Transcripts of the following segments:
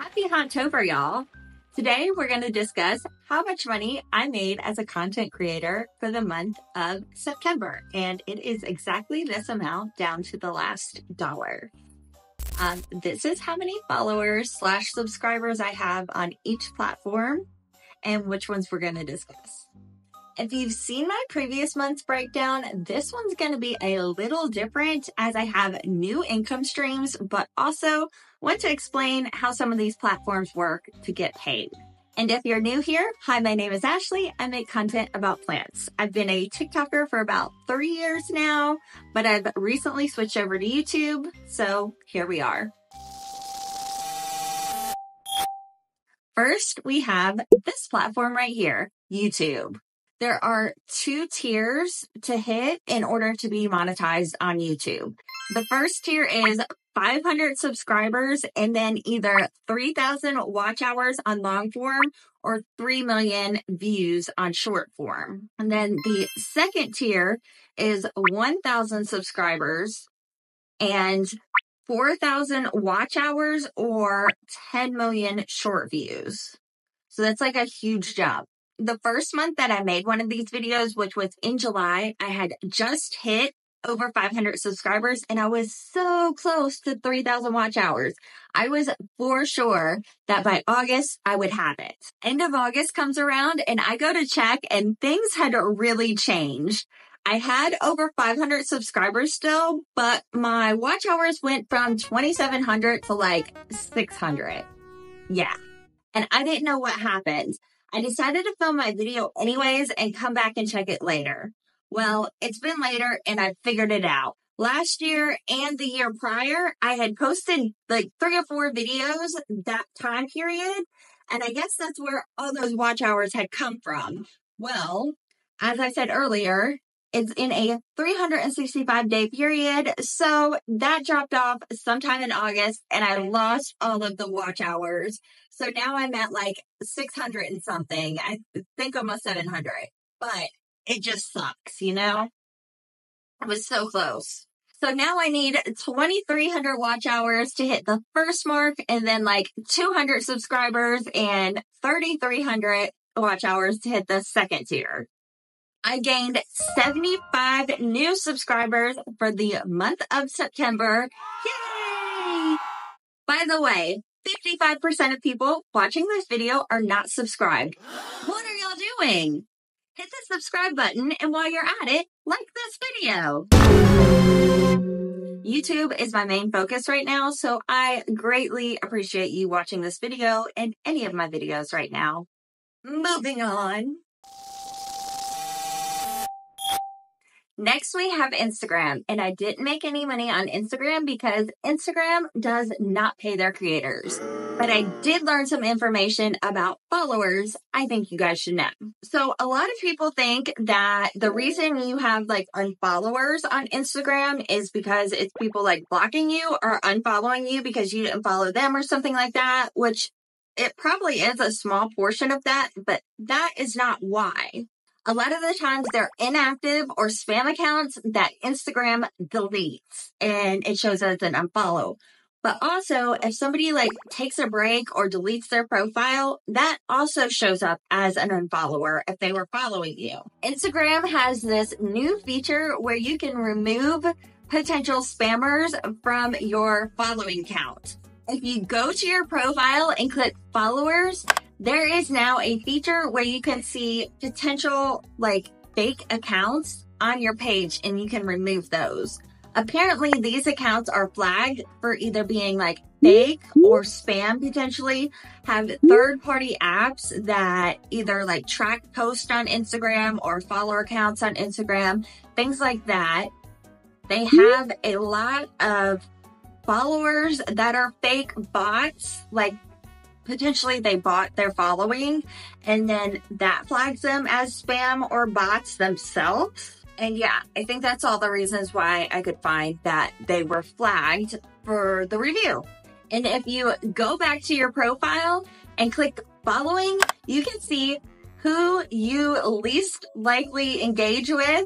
Happy Hottober, y'all. Today, we're going to discuss how much money I made as a content creator for the month of September. And it is exactly this amount down to the last dollar. This is how many followers / subscribers I have on each platform and which ones we're going to discuss. If you've seen my previous month's breakdown, this one's going to be a little different as I have new income streams, but also want to explain how some of these platforms work to get paid. And if you're new here, hi, my name is Ashley. I make content about plants. I've been a TikToker for about 3 years now, but I've recently switched over to YouTube. So here we are. First, we have this platform right here, YouTube. There are 2 tiers to hit in order to be monetized on YouTube. The first tier is 500 subscribers and then either 3,000 watch hours on long form or 3 million views on short form. And then the second tier is 1,000 subscribers and 4,000 watch hours or 10 million short views. So that's like a huge jump. The first month that I made one of these videos, which was in July, I had just hit over 500 subscribers and I was so close to 3,000 watch hours. I was for sure that by August I would have it. End of August comes around and I go to check and things had really changed. I had over 500 subscribers still, but my watch hours went from 2,700 to like 600. Yeah. And I didn't know what happened. I decided to film my video anyways and come back and check it later. Well, it's been later and I figured it out. Last year and the year prior, I had posted like 3 or 4 videos that time period. And I guess that's where all those watch hours had come from. Well, as I said earlier, it's in a 365-day period. So that dropped off sometime in August and I lost all of the watch hours. So now I'm at like 600 and something. I think almost 700. But it just sucks, you know? It was so close. So now I need 2,300 watch hours to hit the first mark and then like 200 subscribers and 3,300 watch hours to hit the second tier. I gained 75 new subscribers for the month of September. Yay! By the way, 55% of people watching this video are not subscribed. What are y'all doing? Hit the subscribe button, and while you're at it, like this video. YouTube is my main focus right now, so I greatly appreciate you watching this video and any of my videos right now. Moving on. Next, we have Instagram, and I didn't make any money on Instagram because Instagram does not pay their creators. But I did learn some information about followers I think you guys should know. So a lot of people think that the reason you have like unfollowers on Instagram is because it's people like blocking you or unfollowing you because you didn't follow them or something like that, which it probably is a small portion of that, but that is not why. A lot of the times they're inactive or spam accounts that Instagram deletes and it shows as an unfollow. But also if somebody like takes a break or deletes their profile, that also shows up as an unfollower if they were following you. Instagram has this new feature where you can remove potential spammers from your following count. If you go to your profile and click followers, there is now a feature where you can see potential like fake accounts on your page and you can remove those. Apparently these accounts are flagged for either being like fake or spam potentially, have third-party apps that either like track posts on Instagram or follower accounts on Instagram, things like that. They have a lot of followers that are fake bots, like potentially they bought their following and then that flags them as spam or bots themselves. And yeah, I think that's all the reasons why I could find that they were flagged for the review. And if you go back to your profile and click following, you can see who you least likely engage with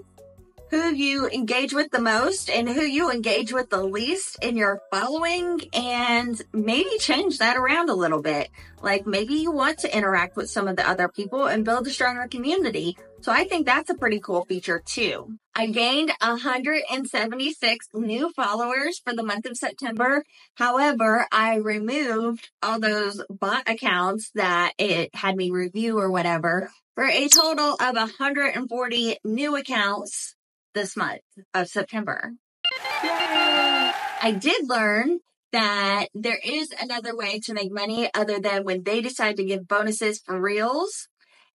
who you engage with the most and who you engage with the least in your following, and maybe change that around a little bit. Like maybe you want to interact with some of the other people and build a stronger community. So I think that's a pretty cool feature too. I gained 176 new followers for the month of September. However, I removed all those bot accounts that it had me review or whatever, for a total of 140 new accounts this month of September. Yay! I did learn that there is another way to make money other than when they decide to give bonuses for Reels.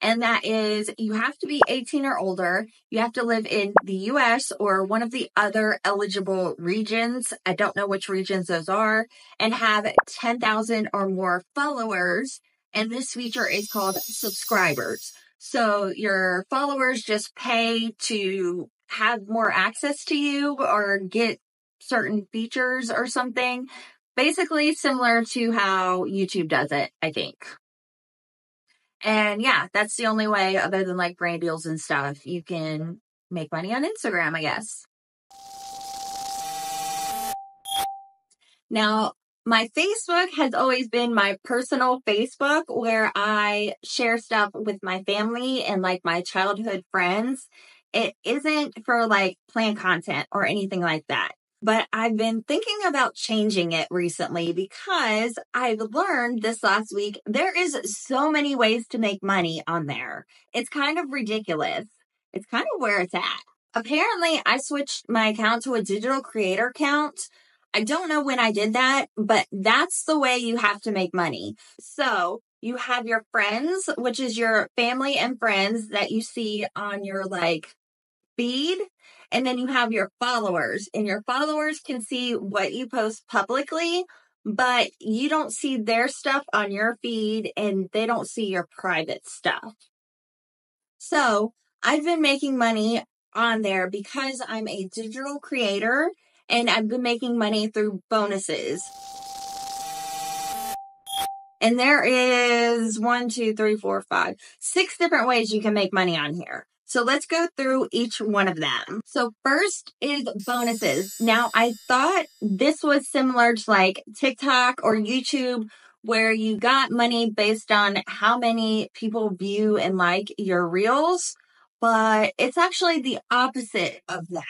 And that is, you have to be 18 or older. You have to live in the US or one of the other eligible regions. I don't know which regions those are, and have 10,000 or more followers. And this feature is called subscribers. So your followers just pay to have more access to you or get certain features or something. Basically similar to how YouTube does it, I think. And yeah, that's the only way, other than like brand deals and stuff, you can make money on Instagram, I guess. Now, my Facebook has always been my personal Facebook where I share stuff with my family and like my childhood friends. It isn't for like planned content or anything like that. But I've been thinking about changing it recently because I've learned this last week there is so many ways to make money on there. It's kind of ridiculous. It's kind of where it's at. Apparently, I switched my account to a digital creator account. I don't know when I did that, but that's the way you have to make money. So you have your friends, which is your family and friends that you see on your like feed. And then you have your followers, and your followers can see what you post publicly, but you don't see their stuff on your feed and they don't see your private stuff. So I've been making money on there because I'm a digital creator and I've been making money through bonuses. And there is 6 different ways you can make money on here. So let's go through each one of them. So first is bonuses. Now, I thought this was similar to like TikTok or YouTube, where you got money based on how many people view and like your reels, but it's actually the opposite of that.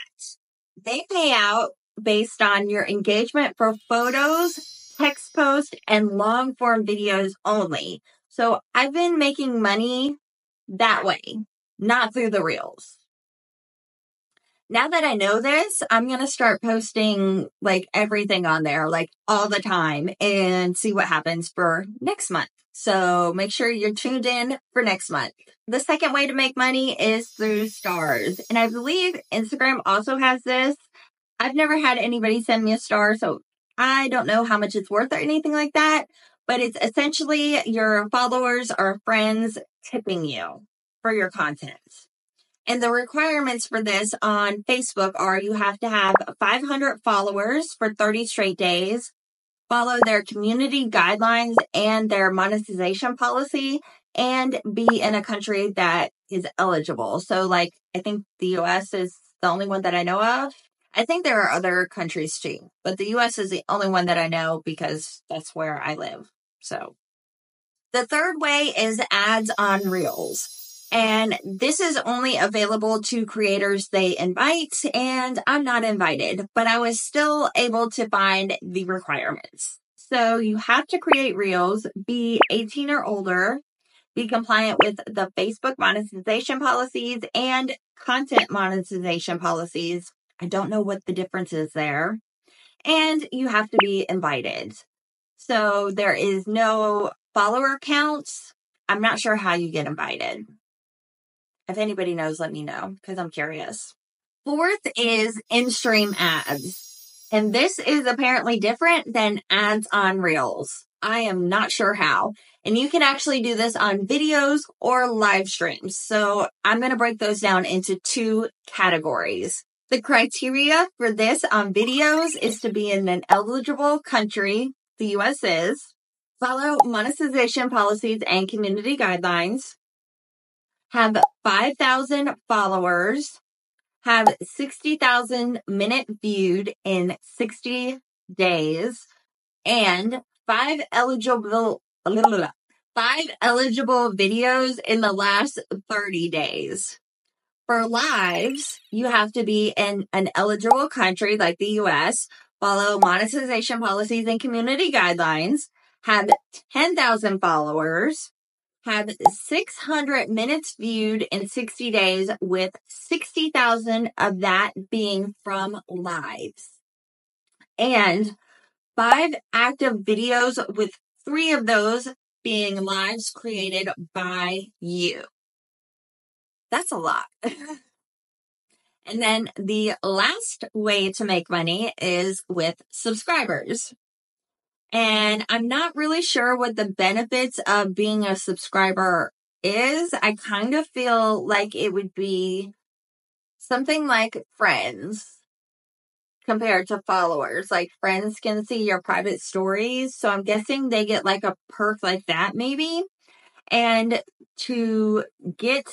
They pay out based on your engagement for photos, text posts, and long form videos only. So I've been making money that way, not through the reels. Now that I know this, I'm going to start posting like everything on there, like all the time, and see what happens for next month. So make sure you're tuned in for next month. The second way to make money is through stars. And I believe Instagram also has this. I've never had anybody send me a star, so I don't know how much it's worth or anything like that. But it's essentially your followers or friends tipping you for your content. And the requirements for this on Facebook are you have to have 500 followers for 30 straight days, follow their community guidelines and their monetization policy, and be in a country that is eligible. So like, I think the US is the only one that I know of. I think there are other countries too, but the US is the only one that I know because that's where I live. So the third way is ads on Reels. And this is only available to creators they invite, and I'm not invited, but I was still able to find the requirements. So you have to create Reels, be 18 or older, be compliant with the Facebook monetization policies and content monetization policies. I don't know what the difference is there. And you have to be invited. So there is no follower counts. I'm not sure how you get invited. If anybody knows, let me know because I'm curious. Fourth is in-stream ads. And this is apparently different than ads on Reels. I am not sure how. And you can actually do this on videos or live streams. So I'm going to break those down into 2 categories. The criteria for this on videos is to be in an eligible country, the US is, follow monetization policies and community guidelines, have 5,000 followers, have 60,000 minutes viewed in 60 days, and five eligible videos in the last 30 days. For lives, you have to be in an eligible country like the US, follow monetization policies and community guidelines, have 10,000 followers, have 600 minutes viewed in 60 days, with 60,000 of that being from lives, and 5 active videos, with 3 of those being lives created by you. That's a lot. And then the last way to make money is with subscribers. And I'm not really sure what the benefits of being a subscriber is. I kind of feel like it would be something like friends compared to followers. Like friends can see your private stories. So I'm guessing they get like a perk like that maybe. And to get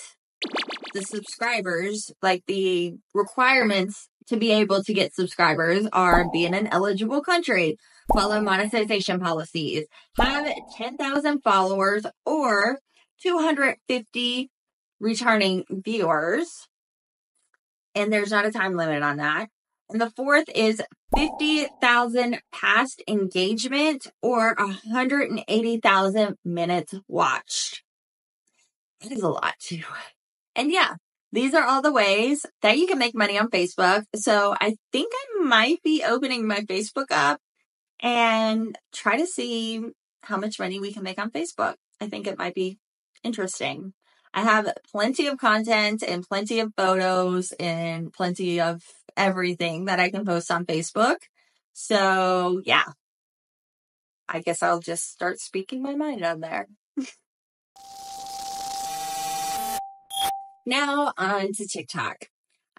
the subscribers, like the requirements to be able to get subscribers are be in an eligible country, follow monetization policies, have 10,000 followers or 250 returning viewers. And there's not a time limit on that. And the fourth is 50,000 past engagement or 180,000 minutes watched. That is a lot too. And yeah, these are all the ways that you can make money on Facebook. So I think I might be opening my Facebook up and try to see how much money we can make on Facebook. I think it might be interesting. I have plenty of content and plenty of photos and plenty of everything that I can post on Facebook. So yeah, I guess I'll just start speaking my mind on there. Now on to TikTok.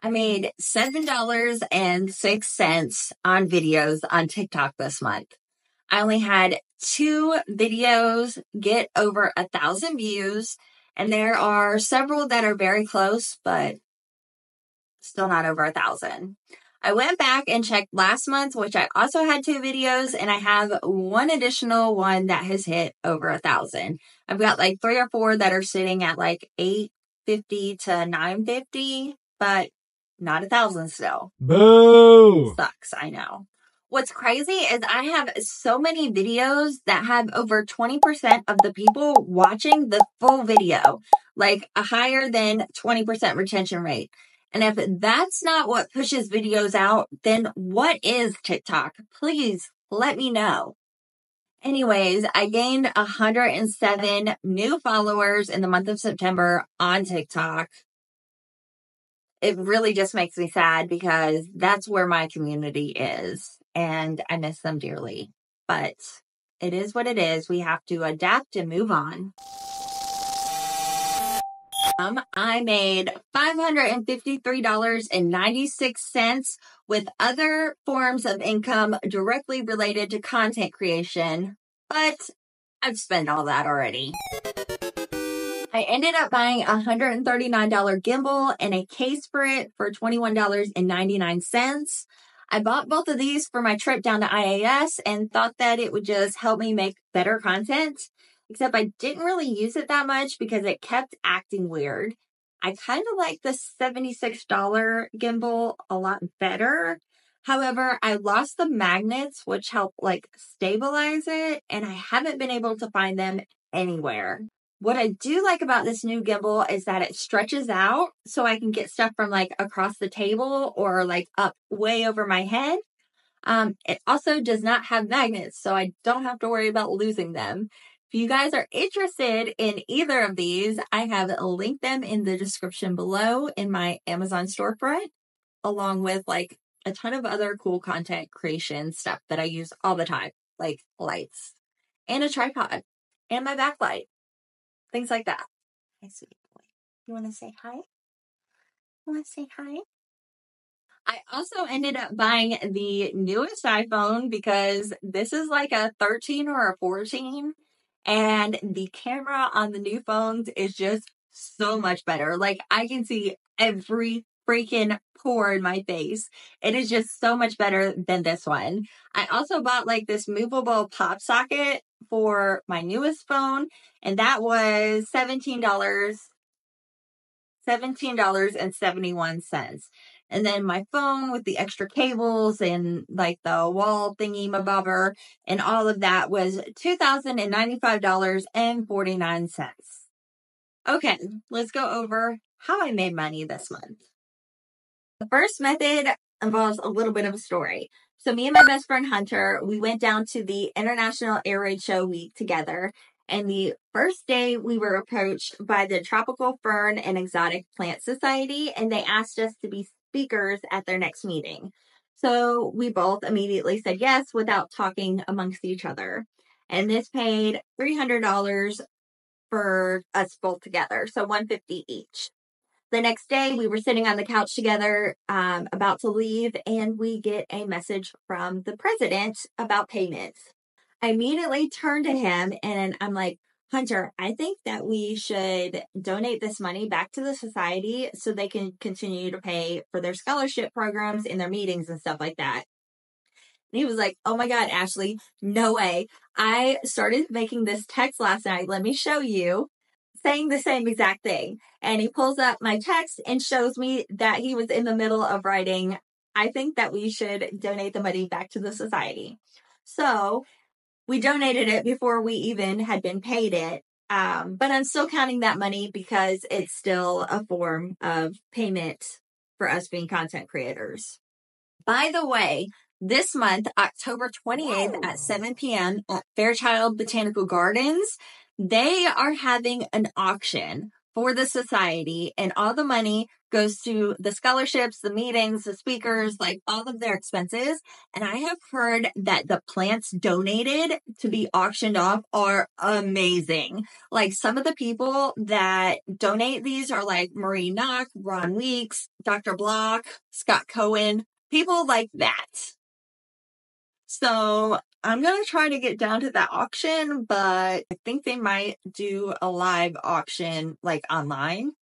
I made $7.06 on videos on TikTok this month. I only had 2 videos get over 1,000 views, and there are several that are very close, but still not over 1,000. I went back and checked last month, which I also had 2 videos, and I have one additional one that has hit over 1,000. I've got like 3 or 4 that are sitting at like 850 to 950, but not 1,000 still. Boo! Sucks, I know. What's crazy is I have so many videos that have over 20% of the people watching the full video, like a higher than 20% retention rate. And if that's not what pushes videos out, then what is TikTok? Please let me know. Anyways, I gained 107 new followers in the month of September on TikTok. It really just makes me sad because that's where my community is and I miss them dearly. But it is what it is. We have to adapt and move on. I made $553.96 with other forms of income directly related to content creation, but I've spent all that already. I ended up buying a $139 gimbal and a case for it for $21.99. I bought both of these for my trip down to IAS and thought that it would just help me make better content. Except I didn't really use it that much because it kept acting weird. I kind of like the $76 gimbal a lot better. However, I lost the magnets, which help like stabilize it, and I haven't been able to find them anywhere. What I do like about this new gimbal is that it stretches out so I can get stuff from like across the table or like up way over my head. It also does not have magnets, so I don't have to worry about losing them. If you guys are interested in either of these, I have linked them in the description below in my Amazon storefront, along with like a ton of other cool content creation stuff that I use all the time, like lights and a tripod and my backlight, things like that. Hi, sweet boy. You want to say hi? You want to say hi? I also ended up buying the newest iPhone because this is like a 13 or a 14. And the camera on the new phones is just so much better. Like I can see every freaking poor in my face. It is just so much better than this one. I also bought like this movable pop socket for my newest phone, and that was $17.71. And then my phone with the extra cables and like the wall thingy mabobber and all of that was $2,095.49. Okay, let's go over how I made money this month. The first method involves a little bit of a story. So me and my best friend Hunter, we went down to the International Air Raid Show week together. And the first day we were approached by the Tropical Fern and Exotic Plant Society, and they asked us to be speakers at their next meeting. So we both immediately said yes without talking amongst each other. And this paid $300 for us both together, so $150 each. The next day, we were sitting on the couch together, about to leave, and we get a message from the president about payments. I immediately turned to him and I'm like, Hunter, I think that we should donate this money back to the society so they can continue to pay for their scholarship programs and their meetings and stuff like that. And he was like, oh my God, Ashley, no way. I started making this text last night. Let me show you, saying the same exact thing. And he pulls up my text and shows me that he was in the middle of writing, I think that we should donate the money back to the society. So we donated it before we even had been paid it. But I'm still counting that money because it's still a form of payment for us being content creators. By the way, this month, October 28th at 7 p.m. at Fairchild Botanical Gardens, they are having an auction for the society, and all the money goes to the scholarships, the meetings, the speakers, like all of their expenses. And I have heard that the plants donated to be auctioned off are amazing. Like some of the people that donate these are like Marie Knock, Ron Weeks, Dr. Block, Scott Cohen, people like that. So I'm going to try to get down to that auction, but I think they might do a live auction like online.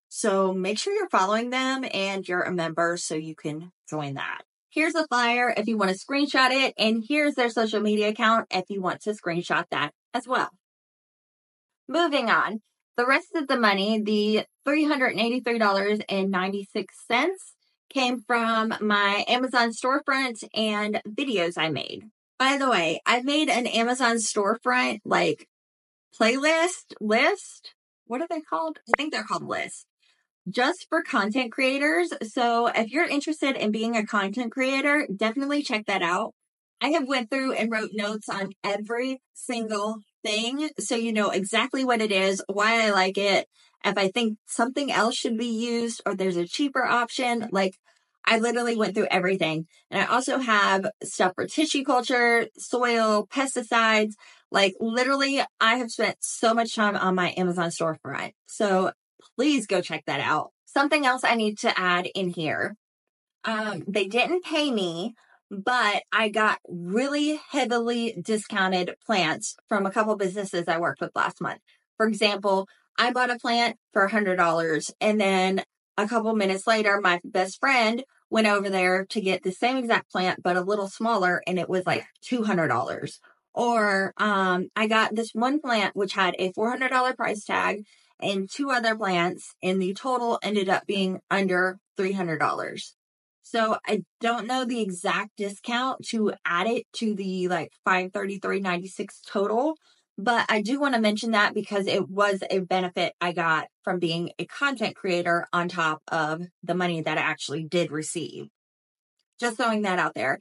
So make sure you're following them and you're a member so you can join that. Here's a flyer if you want to screenshot it, and here's their social media account if you want to screenshot that as well. Moving on, the rest of the money, the $383.96, came from my Amazon storefront and videos I made. By the way, I've made an Amazon storefront like playlist list. What are they called? I think they're called lists. Just for content creators. So if you're interested in being a content creator, definitely check that out. I have went through and wrote notes on every single thing, so you know exactly what it is, why I like it, if I think something else should be used or there's a cheaper option. Like I literally went through everything. And I also have stuff for tissue culture, soil, pesticides. Like literally I have spent so much time on my Amazon storefront. So please go check that out. Something else I need to add in here. They didn't pay me, but I got really heavily discounted plants from a couple businesses I worked with last month. For example, I bought a plant for $100, and then a couple minutes later, my best friend went over there to get the same exact plant, but a little smaller, and it was like $200. Or I got this one plant which had a $400 price tag and two other plants, and the total ended up being under $300. So I don't know the exact discount to add it to the like $533.96 total, but I do want to mention that because it was a benefit I got from being a content creator on top of the money that I actually did receive. Just throwing that out there.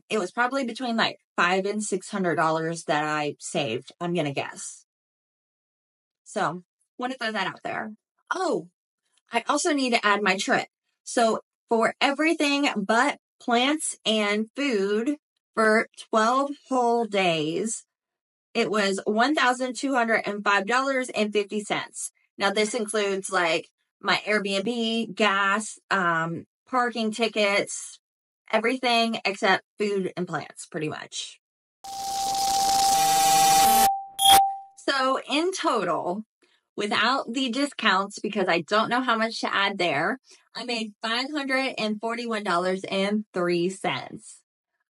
It was probably between like $500 and $600 that I saved, I'm going to guess. So want to throw that out there. Oh, I also need to add my trip. So for everything but plants and food for 12 whole days, it was $1,205.50. Now this includes like my Airbnb, gas, parking tickets, everything except food and plants, pretty much. So in total, Without the discounts, because I don't know how much to add there, I made $541.03.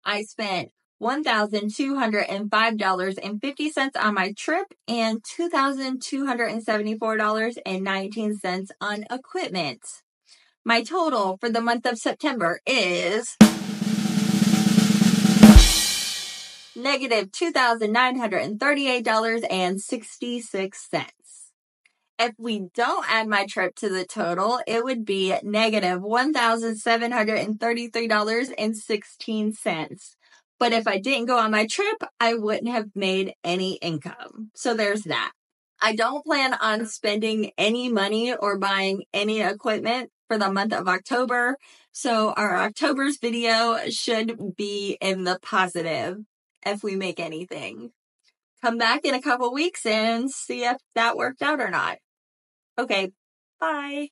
I spent $1,205.50 on my trip and $2,274.19 on equipment. My total for the month of September is negative $2,938.66. If we don't add my trip to the total, it would be negative $1,733.16. But if I didn't go on my trip, I wouldn't have made any income. So there's that. I don't plan on spending any money or buying any equipment for the month of October. So our October's video should be in the positive if we make anything. Come back in a couple weeks and see if that worked out or not. Okay, bye.